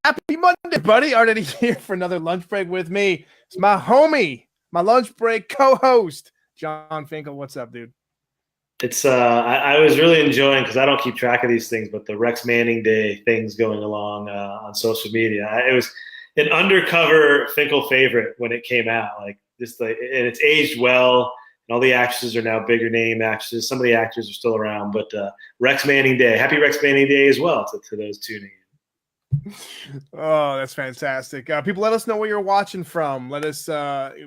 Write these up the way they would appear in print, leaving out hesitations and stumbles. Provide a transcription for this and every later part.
Happy Monday, buddy. Already here for another lunch break with me. It's my homie, my lunch break co-host, Jon Finkel. What's up, dude? It's I was really enjoying because I don't keep track of these things, but the Rex Manning Day things going along on social media. It was an undercover Finkel favorite when it came out. And it's aged well. And all the actresses are now bigger name actresses. Some of the actors are still around, but Rex Manning Day, happy Rex Manning Day as well to those tuning in. Oh, that's fantastic. People, let us know where you're watching from. Let us,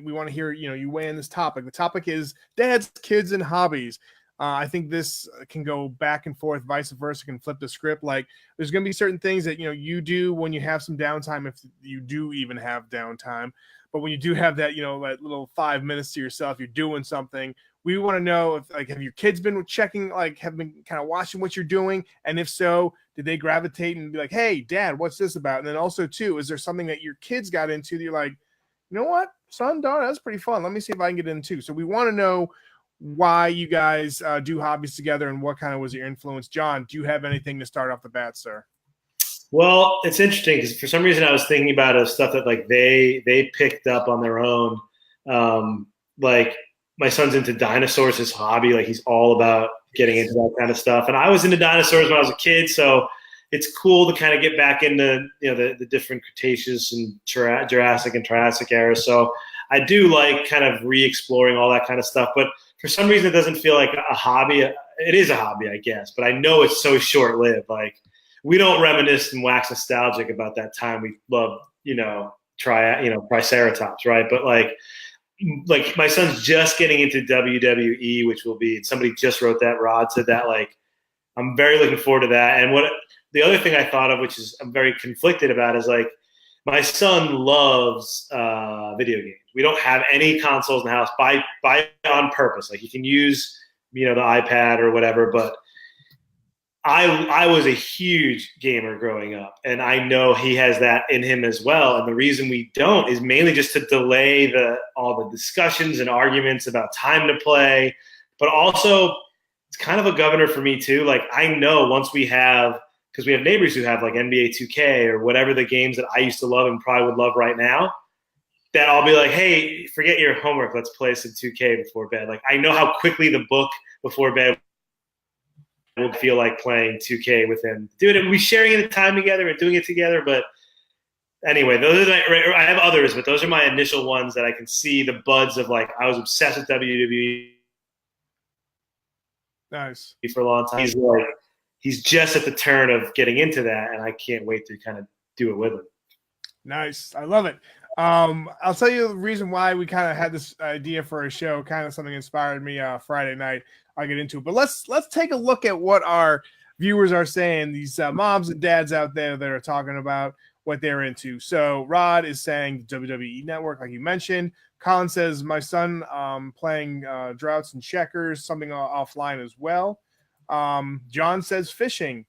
we want to hear, you weigh in this topic. The topic is dads, kids, and hobbies. I think this can go back and forth, vice versa, can flip the script. Like there's going to be certain things that, you do when you have some downtime, if you do even have downtime. But when you do have that, that little 5 minutes to yourself, you're doing something. We want to know if, have your kids been checking, have been kind of watching what you're doing? And if so, did they gravitate and be like, hey, Dad, what's this about? And then also, too, is there something that your kids got into that you're like, you know what, son, daughter, that's pretty fun. Let me see if I can get into. So we want to know why you guys do hobbies together and what kind of was your influence. John, do you have anything to start off the bat, sir? Well, it's interesting because for some reason I was thinking about stuff that they picked up on their own. Like my son's into dinosaurs, his hobby. Like he's all about getting into that kind of stuff. And I was into dinosaurs when I was a kid, so it's cool to kind of get back into the different Cretaceous and Jurassic and Triassic eras. So I do like kind of re-exploring all that kind of stuff. But for some reason, it doesn't feel like a hobby. It is a hobby, I guess, but I know it's so short-lived. Like we don't reminisce and wax nostalgic about that time we loved, Triceratops, right? But like my son's just getting into WWE, which will be, somebody just wrote that, Rod said that, like, I'm very looking forward to that. And the other thing I thought of, which is I'm very conflicted about, is like, my son loves video games. We don't have any consoles in the house by on purpose. Like he can use, the iPad or whatever, but I was a huge gamer growing up, and I know he has that in him as well. And the reason we don't is mainly just to delay all the discussions and arguments about time to play, but also it's kind of a governor for me too. Like I know once we have, because we have neighbors who have like NBA 2K or whatever the games that I used to love and probably would love right now, that I'll be like, hey, forget your homework. Let's play some 2K before bed. Like I know how quickly the book before bed will feel like playing 2K with him. Dude, and we sharing the time together and doing it together. But anyway, I have others, but those are my initial ones that I can see the buds of. Like I was obsessed with WWE. Nice. For a long time. He's just at the turn of getting into that, and I can't wait to kind of do it with him. Nice. I love it. I'll tell you the reason why we kind of had this idea for a show, kind of something inspired me Friday night. I'll get into it. But let's take a look at what our viewers are saying, these moms and dads out there that are talking about what they're into. So Rod is saying WWE Network, like you mentioned. Colin says, my son playing droughts and checkers, something offline as well. John says fishing.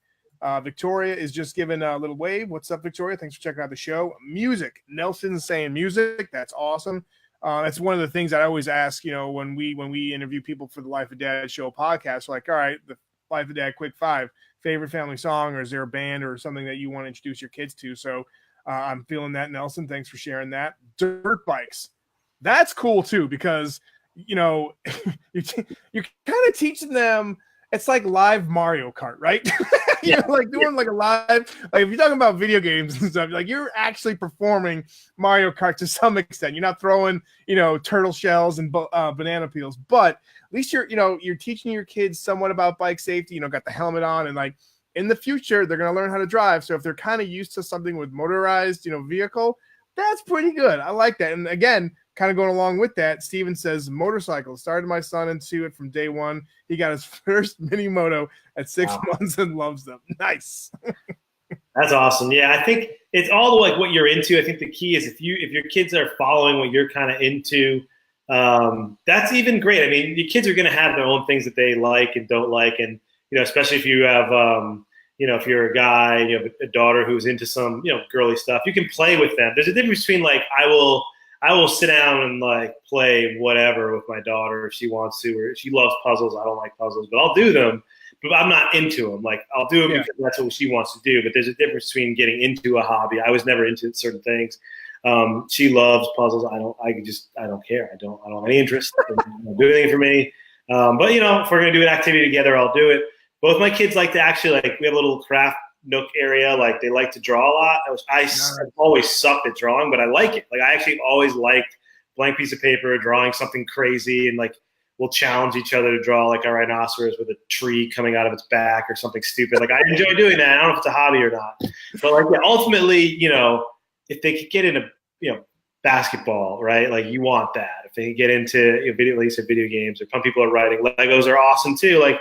Victoria is just giving a little wave. What's up, Victoria? Thanks for checking out the show. Music. Nelson's saying music. That's awesome. That's one of the things I always ask, when we interview people for the Life of Dad show podcast. Like, all right, the Life of Dad quick 5, favorite family song, or is there a band or something that you want to introduce your kids to? So I'm feeling that, Nelson. Thanks for sharing that. Dirt bikes. That's cool too, because, you're kind of teaching them. It's like live Mario Kart, right? You're doing like a live, like if you're talking about video games and stuff, like you're actually performing Mario Kart to some extent. You're not throwing, turtle shells and banana peels, but at least you're teaching your kids somewhat about bike safety. Got the helmet on, and like in the future they're gonna learn how to drive. So if they're kind of used to something with motorized, vehicle, that's pretty good. I like that. And again, kind of going along with that, Steven says motorcycle. Started my son into it from day one. He got his first mini moto at 6 months and loves them. Nice. That's awesome. Yeah, I think it's all like what you're into. I think the key is if your kids are following what you're kind of into, that's even great. I mean, your kids are going to have their own things that they like and don't like, and especially if you have if you're a guy and you have a daughter who's into some girly stuff, you can play with them. There's a difference between like I will sit down and like play whatever with my daughter if she wants to, or if she loves puzzles. I don't like puzzles, but I'll do them. but I'm not into them. Like I'll do them because that's what she wants to do. But there's a difference between getting into a hobby. I was never into certain things. She loves puzzles. I don't care. I don't have any interest. It doesn't do anything for me. But if we're gonna do an activity together, I'll do it. Both my kids like to actually we have a little craft nook area. Like they like to draw a lot. I've always sucked at drawing, but I like it. Like I actually always liked blank piece of paper, drawing something crazy, and like we'll challenge each other to draw like a rhinoceros with a tree coming out of its back or something stupid. Like I enjoy doing that. I don't know if it's a hobby or not, but like ultimately, if they could get into basketball, right? Like you want that. If they could get into video games, or some people are writing. Legos are awesome too. Like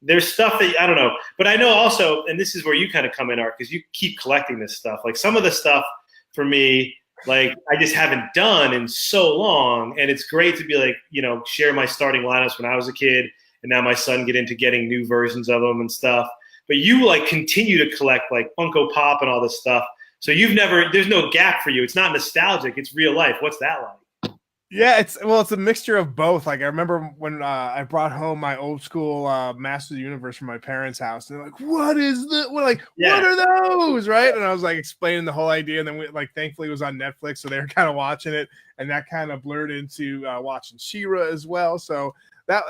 there's stuff that I don't know, but I know also, and this is where you kind of come in, Art, because you keep collecting this stuff. Like some of the stuff for me, like I just haven't done in so long, and it's great to be like, share my starting lineups when I was a kid, and now my son get into getting new versions of them and stuff. But you like continue to collect like Funko Pop and all this stuff. So there's no gap for you. It's not nostalgic. It's real life. What's that like? Yeah, it's a mixture of both. Like I remember when I brought home my old school Masters of the Universe from my parents' house, and they're like, "What is that? What are those?" Right? And I was like explaining the whole idea, and then we thankfully it was on Netflix, so they were kind of watching it, and that kind of blurred into watching She-Ra as well. So that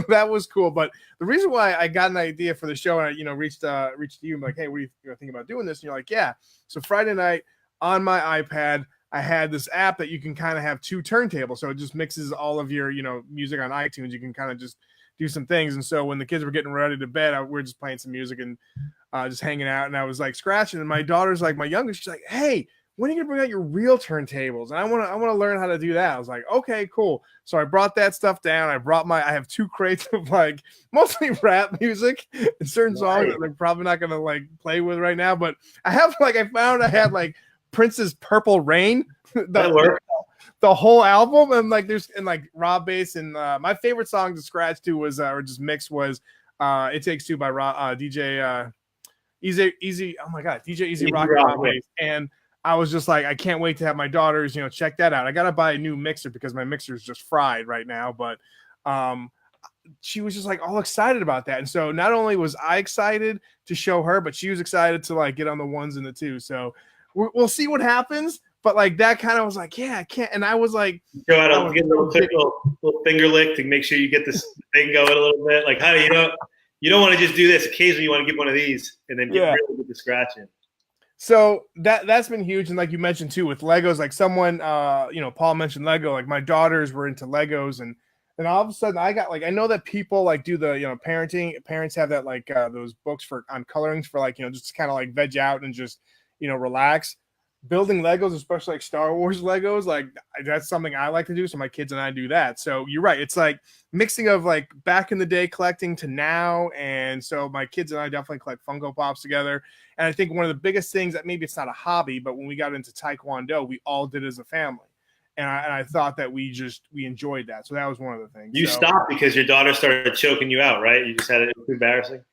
that was cool. But the reason why I got an idea for the show, and I reached to you, I'm like, "Hey, what do you think about doing this?" And you're like, "Yeah." So Friday night on my iPad, I had this app that you can kind of have two turntables. So it just mixes all of your, music on iTunes. You can kind of just do some things. And so when the kids were getting ready to bed, we were just playing some music and just hanging out. And I was like scratching. And my daughter's like, my youngest, she's like, "Hey, when are you gonna bring out your real turntables?" And I want to learn how to do that. I was like, okay, cool. So I brought that stuff down. I have 2 crates of like mostly rap music and certain songs that I'm probably not gonna like play with right now. But I have I had like Prince's Purple Rain, the whole album, and like there's Rob bass, and my favorite song to scratch to was or just mix was "It Takes Two" by DJ Easy. Oh my god, DJ Easy Rock bass. And I was just like, I can't wait to have my daughters check that out. I gotta buy a new mixer because my mixer is just fried right now, but she was just like all excited about that. And so not only was I excited to show her, but she was excited to like get on the ones and the twos. So we'll see what happens, but like that kind of was like, yeah, I can't. And I was like, go out and get a little finger lick to make sure you get this thing going a little bit. Like, honey, you don't want to just do this. Occasionally, you want to get one of these and then get really good to scratching. So that's been huge. And like you mentioned too, with Legos, like someone, Paul mentioned Lego. Like my daughters were into Legos, and all of a sudden I got I know that people like do the parenting. Parents have that like those books on colorings for like just kind of like veg out and just relax. Building Legos, especially like Star Wars Legos, like that's something I like to do. So my kids and I do that. So you're right. It's like mixing of like back in the day collecting to now. And so my kids and I definitely collect Funko Pops together. And I think one of the biggest things that maybe it's not a hobby, but when we got into Taekwondo, we all did as a family. And I thought that we enjoyed that. So that was one of the things. You stopped because your daughter started choking you out, right? You just had it too embarrassing.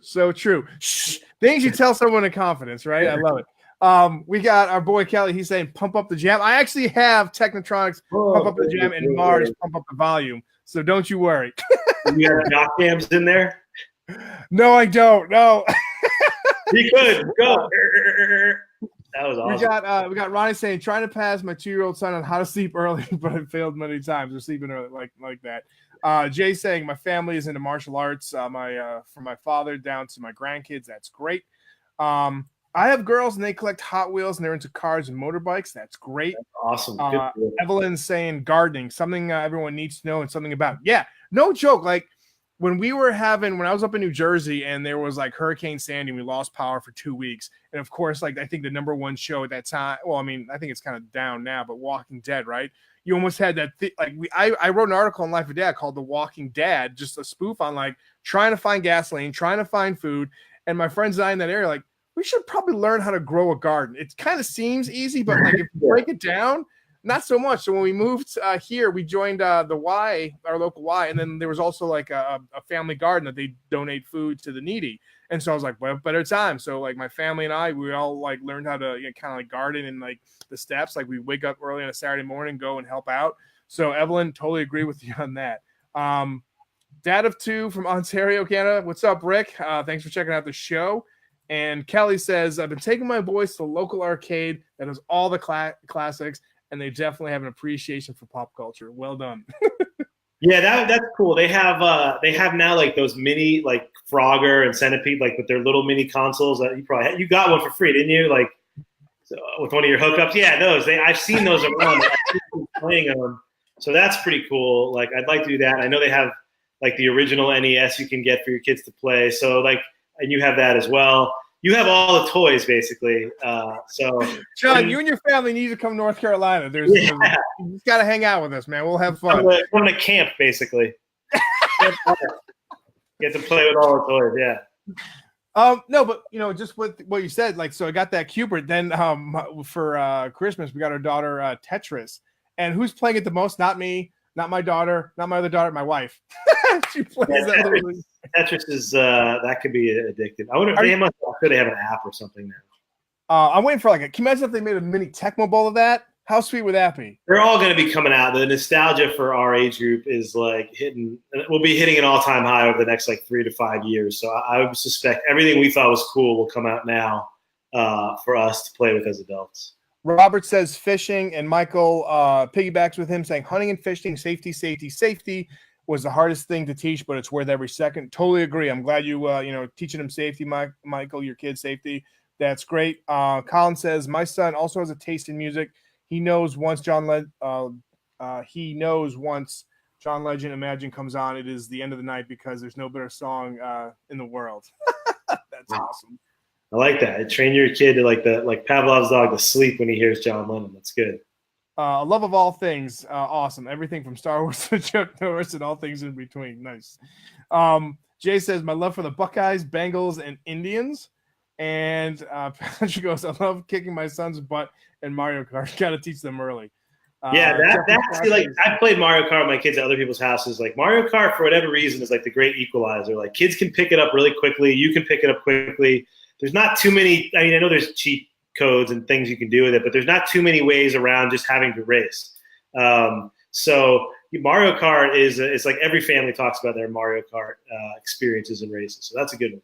So true. Shh. Things you tell someone in confidence, right? I love it. We got our boy Kelly. He's saying pump up the jam. I actually have Technotronics pump up the jam and Mars pump up the volume. So don't you worry. You have knock cams in there? No, I don't. No. He could go. That was awesome. We got Ronnie saying trying to pass my 2-year-old son on how to sleep early, but I failed many times. Or sleeping early like that. Jay saying my family is into martial arts. From my father down to my grandkids. That's great. I have girls and they collect Hot Wheels and they're into cars and motorbikes. That's great. That's awesome. Evelyn's saying gardening, something everyone needs to know and something about. Yeah, no joke. Like when I was up in New Jersey and there was like Hurricane Sandy, and we lost power for 2 weeks. And of course, like I think the number one show at that time, well, I mean, I think it's kind of down now, but Walking Dead, right? You almost had that I wrote an article on Life of Dad called The Walking Dad, just a spoof on like trying to find gasoline, trying to find food. And my friends and I in that area, like, we should probably learn how to grow a garden. It kind of seems easy, but like if you break it down, not so much. So when we moved here, we joined the Y, our local Y, and then there was also like a family garden that they donate food to the needy. And so I was like, well, better time. So like my family and I, we all like learned how to kind of like garden and like the steps. Like we wake up early on a Saturday morning, go and help out. So Evelyn, totally agree with you on that. Dad of two from Ontario, Canada. What's up, Rick? Thanks for checking out the show. And Kelly says, I've been taking my boys to the local arcade that has all the classics, and they definitely have an appreciation for pop culture. Well done. Yeah, that's cool. They have now like those mini like Frogger and Centipede like with their little mini consoles that you got one for free, didn't you? Like so, with one of your hookups. Yeah, I've seen those around. I've seen people playing them, so that's pretty cool. Like I'd like to do that. I know they have like the original NES you can get for your kids to play. So like, and you have that as well. You have all the toys basically. So John, you and your family need to come to North Carolina. You just got to hang out with us, man. We'll have fun. Come to camp basically. Get to play with all the toys. Yeah. No, but just with what you said, like, so I got that Cubert. Then for Christmas, we got our daughter Tetris. And who's playing it the most? Not me, not my daughter, not my other daughter, my wife. She plays that literally. Tetris is that could be addictive. I wonder if they have an app or something now. I'm waiting for can you imagine if they made a mini Tecmo Bowl of that? How sweet would that be? They're all going to be coming out. The nostalgia for our age group is we'll be hitting an all-time high over the next 3 to 5 years. So I would suspect everything we thought was cool will come out now for us to play with as adults. Robert says fishing, and Michael piggybacks with him saying hunting and fishing, safety, safety, safety was the hardest thing to teach, but it's worth every second. Totally agree. I'm glad you teaching them safety, Michael, your kid's safety. That's great. Colin says my son also has a taste in music. He knows once John Legend Imagine comes on, it is the end of the night because there's no better song in the world. That's awesome. I like that. Train your kid to like Pavlov's dog to sleep when he hears John Lennon. That's good. A love of all things. Awesome. Everything from Star Wars to Chuck Norris and all things in between. Nice. Jay says my love for the Buckeyes, Bengals, and Indians. And Patrick goes, I love kicking my son's butt in Mario Kart. Got to teach them early. I played Mario Kart with my kids at other people's houses. Like Mario Kart, for whatever reason, is like the great equalizer. Like kids can pick it up really quickly. You can pick it up quickly. There's not too many. I mean, I know there's cheat codes and things you can do with it, but there's not too many ways around just having to race. So Mario Kart it's like every family talks about their Mario Kart experiences and races. So that's a good one.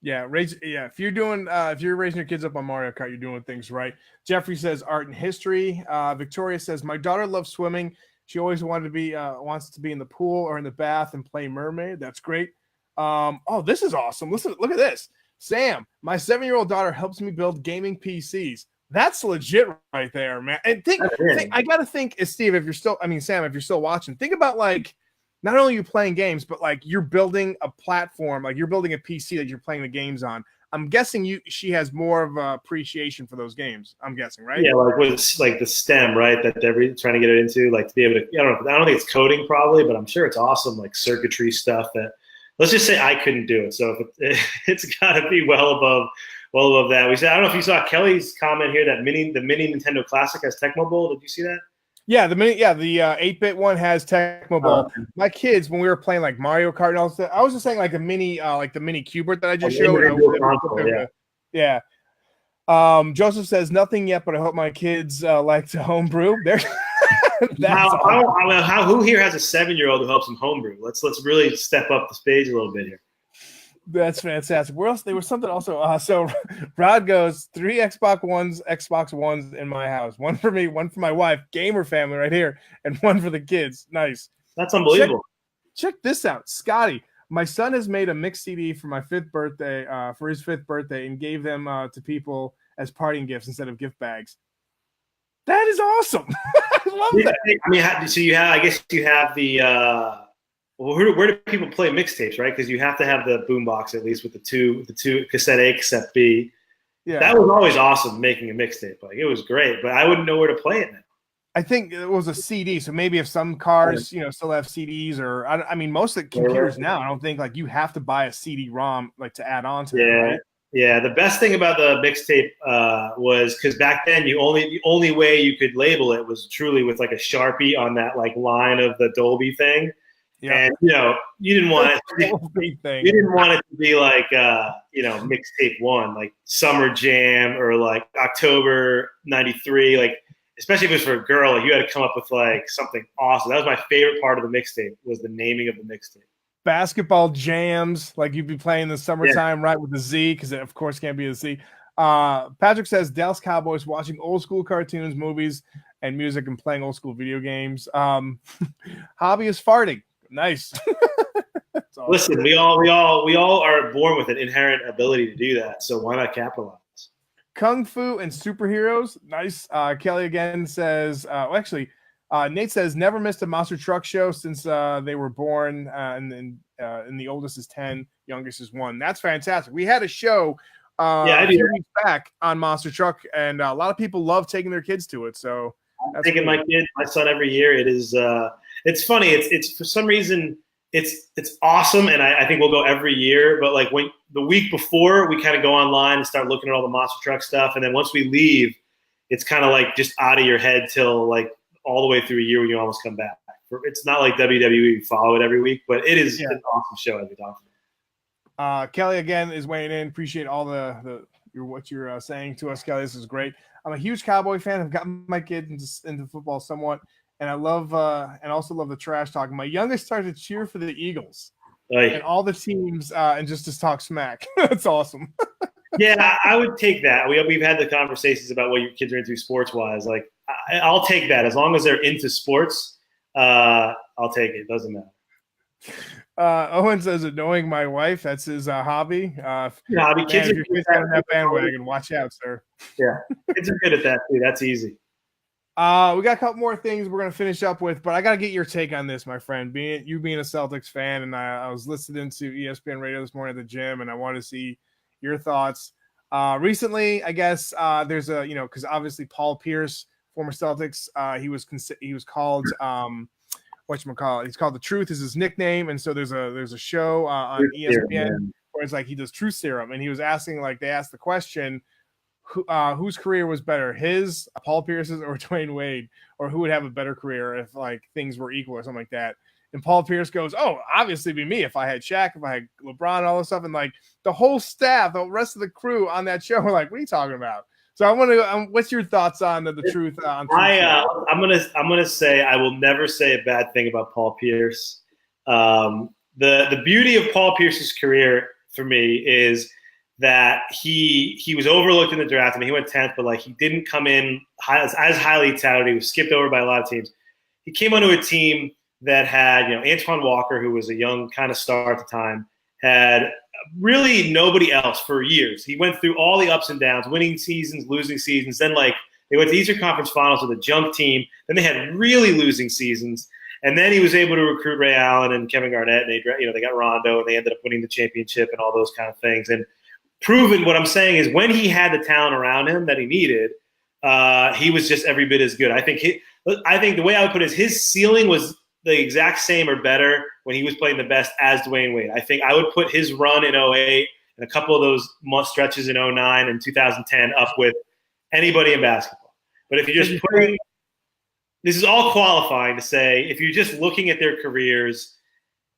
Yeah, if you're raising your kids up on Mario Kart, you're doing things right. Jeffrey says art and history. Victoria says my daughter loves swimming. She always wants to be in the pool or in the bath and play mermaid. That's great. This is awesome. Listen, look at this. Sam, my 7-year-old daughter helps me build gaming PCs. That's legit right there, man. And I gotta think, Steve, Sam, if you're still watching, think about not only you playing games, but you're building a platform, you're building a PC that you're playing the games on. I'm guessing she has more of an appreciation for those games. I'm guessing, right? Yeah, with the STEM, right? That they're trying to get it into, to be able to. I don't think it's coding probably, but I'm sure it's awesome, circuitry stuff that. Let's just say I couldn't do it, so it's got to be well above that. We said I don't know if you saw Kelly's comment here that the mini Nintendo Classic has Tecmo Bowl. Did you see that? Yeah, the 8-bit one has Tecmo Bowl. My kids, when we were playing Mario Kart and all that, I was just saying the mini Cubert that I just showed. Yeah. Joseph says nothing yet, but I hope my kids like to homebrew. Who here has a 7-year-old who helps them homebrew? Let's really step up the stage a little bit here. That's fantastic. Where else? There was something also. So Rod goes 3 Xbox Ones in my house. One for me, one for my wife, gamer family right here, and one for the kids. Nice. That's unbelievable. Check this out, Scotty. My son has made a mixed CD for my 5th birthday, for his 5th birthday, and gave them to people as parting gifts instead of gift bags. That is awesome. I love that. I mean, I guess you have the. Where do people play mixtapes, right? Because you have to have the boombox at least with the two cassette A, cassette B. Yeah, that was always awesome making a mixtape. It was great, but I wouldn't know where to play it now. I think it was a CD, so maybe if some cars, still have CDs, or I mean, most of the computers now, I don't think you have to buy a CD-ROM to add on to. Yeah, right? Yeah. The best thing about the mixtape was because back then the only way you could label it was truly with a Sharpie on that line of the Dolby thing. Yeah. And you didn't want it. You didn't want it to be mixtape 1, Summer Jam or October '93. Especially if it was for a girl, you had to come up with something awesome. That was my favorite part of the mixtape was the naming of the mixtape. basketball jams, like you'd be playing in the summertime, right, with the Z, because it, of course, can't be a Z. Patrick says Dallas Cowboys watching old school cartoons, movies, and music, and playing old school video games. Hobby is farting. Nice. Awesome. Listen, we all are born with an inherent ability to do that. So why not capitalize? Kung Fu and superheroes. Nice. Kelly again says, Nate says never missed a monster truck show since they were born, and the oldest is 10, youngest is 1. That's fantastic. We had a show a few weeks back on monster truck, and a lot of people love taking their kids to it. So I'm taking my son every year. It is it's funny. It's for some reason it's awesome, and I think we'll go every year. But like when the week before, we kind of go online and start looking at all the monster truck stuff, and then once we leave, it's kind of like just out of your head till like all the way through a year when you almost come back. It's not like WWE, you follow it every week, but it is an awesome show as we talk about. Kelly again is weighing in. Appreciate all what you're saying to us, Kelly. This is great. I'm a huge Cowboy fan. I've gotten my kid into football somewhat, and I love and also love the trash talking. My youngest started to cheer for the Eagles and all the teams, and just to talk smack. That's awesome. Yeah, I would take that. We've had the conversations about what your kids are into sports wise. Like, I'll take that as long as they're into sports. I'll take it. Doesn't matter. Owen says annoying my wife. That's his hobby. Hobby. Kids are good at that bandwagon. Watch out, sir. Yeah, kids are good at that too. That's easy. We got a couple more things we're gonna finish up with, but I gotta get your take on this, my friend. Being a Celtics fan, and I was listening to ESPN Radio this morning at the gym, and I wanted to see your thoughts. Recently, I guess there's a because obviously Paul Pierce, former Celtics, he was called whatchamacallit. He's called The Truth is his nickname, and so there's a show on ESPN where it's like he does Truth Serum, and he was asking, like, they asked the question, whose career was better, his, Paul Pierce's, or Dwayne Wade, or who would have a better career if like things were equal or something like that. And Paul Pierce goes, "Oh, obviously be me. If I had Shaq, if I had LeBron, all this stuff." And like the whole staff, the rest of the crew on that show were like, "What are you talking about?" So I want to. What's your thoughts on the Truth? I'm gonna say I will never say a bad thing about Paul Pierce. The beauty of Paul Pierce's career for me is that he was overlooked in the draft. I mean, he went 10th, but like he didn't come in as highly touted. He was skipped over by a lot of teams. He came onto a team that had, Antoine Walker, who was a young kind of star at the time, had really nobody else for years. He went through all the ups and downs, winning seasons, losing seasons. Then like they went to Eastern Conference Finals with a junk team. Then they had really losing seasons. And then he was able to recruit Ray Allen and Kevin Garnett, and they got Rondo, and they ended up winning the championship and all those kind of things. And proven, what I'm saying is when he had the talent around him that he needed, he was just every bit as good. I think the way I would put it is his ceiling was the exact same or better when he was playing the best as Dwayne Wade. I think I would put his run in 2008 and a couple of those stretches in 2009 and 2010 up with anybody in basketball. But if you're just putting – this is all qualifying to say if you're just looking at their careers,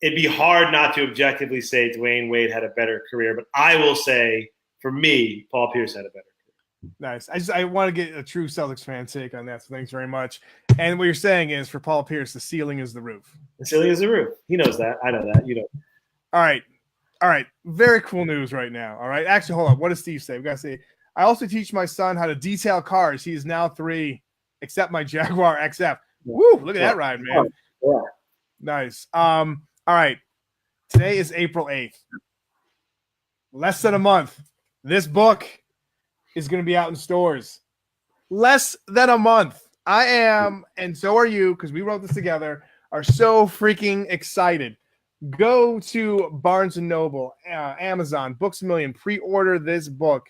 it'd be hard not to objectively say Dwayne Wade had a better career. But I will say, for me, Paul Pierce had a better career. Nice. I want to get a true Celtics fan take on that, so thanks very much. And what you're saying is, for Paul Pierce, the ceiling is the roof. The ceiling is the roof. He knows that. I know that. You know. All right. Very cool news right now. All right. Actually, hold on. What does Steve say? We got to say, I also teach my son how to detail cars. He is now 3, except my Jaguar XF. Woo! Look at that ride, man. Yeah. Nice. All right. Today is April 8th. Less than a month. This book is going to be out in stores. Less than a month. I am, and so are you, because we wrote this together, are so freaking excited. Go to Barnes & Noble, Amazon, Books A Million, pre-order this book.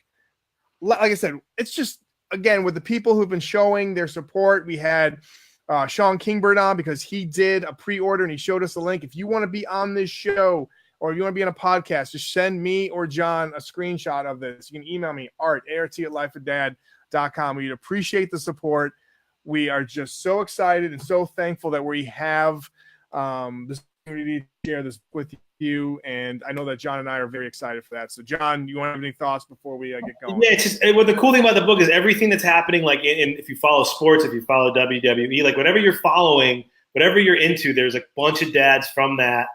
Like I said, it's just, again, with the people who've been showing their support. We had Sean Kingbird on because he did a pre-order and he showed us the link. If you want to be on this show or if you want to be on a podcast, just send me or John a screenshot of this. You can email me, art@lifeofdad.com. We'd appreciate the support. We are just so excited and so thankful that we have this opportunity to share this with you. And I know that John and I are very excited for that. So, John, you want to have any thoughts before we get going? Yeah, it's just what the cool thing about the book is everything that's happening, like if you follow sports, if you follow WWE, like whatever you're following, whatever you're into, there's a bunch of dads from that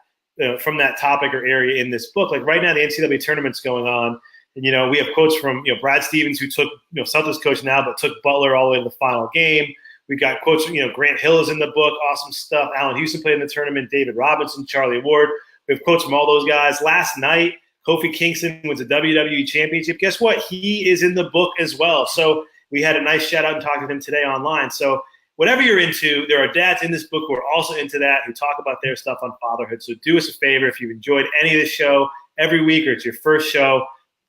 from that topic or area in this book. Like right now, the NCAA tournament's going on. And, we have quotes from, Brad Stevens, who took, Celtics coach now, but took Butler all the way to the final game. We got quotes from, Grant Hill is in the book. Awesome stuff. Allen Houston played in the tournament. David Robinson, Charlie Ward. We have quotes from all those guys. Last night, Kofi Kingston wins a WWE championship. Guess what? He is in the book as well. So we had a nice shout out and talk to him today online. So whatever you're into, there are dads in this book who are also into that, who talk about their stuff on fatherhood. So do us a favor. If you've enjoyed any of this show every week, or it's your first show,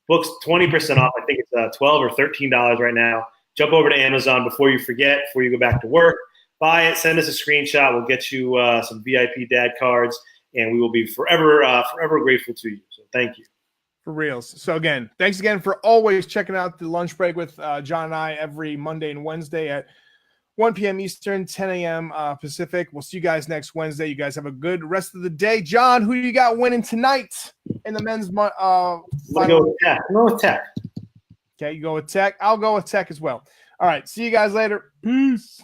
books 20% off. I think it's $12 or $13 right now. Jump over to Amazon before you forget, before you go back to work. Buy it. Send us a screenshot. We'll get you some VIP dad cards, and we will be forever grateful to you. So thank you. For reals. So again, thanks again for always checking out the lunch break with John and I every Monday and Wednesday at 1 p.m. Eastern, 10 a.m. Pacific. We'll see you guys next Wednesday. You guys have a good rest of the day. John, who do you got winning tonight in the men's final? Go with Tech. Go with Tech. Okay, you go with Tech. I'll go with Tech as well. All right, see you guys later. Peace.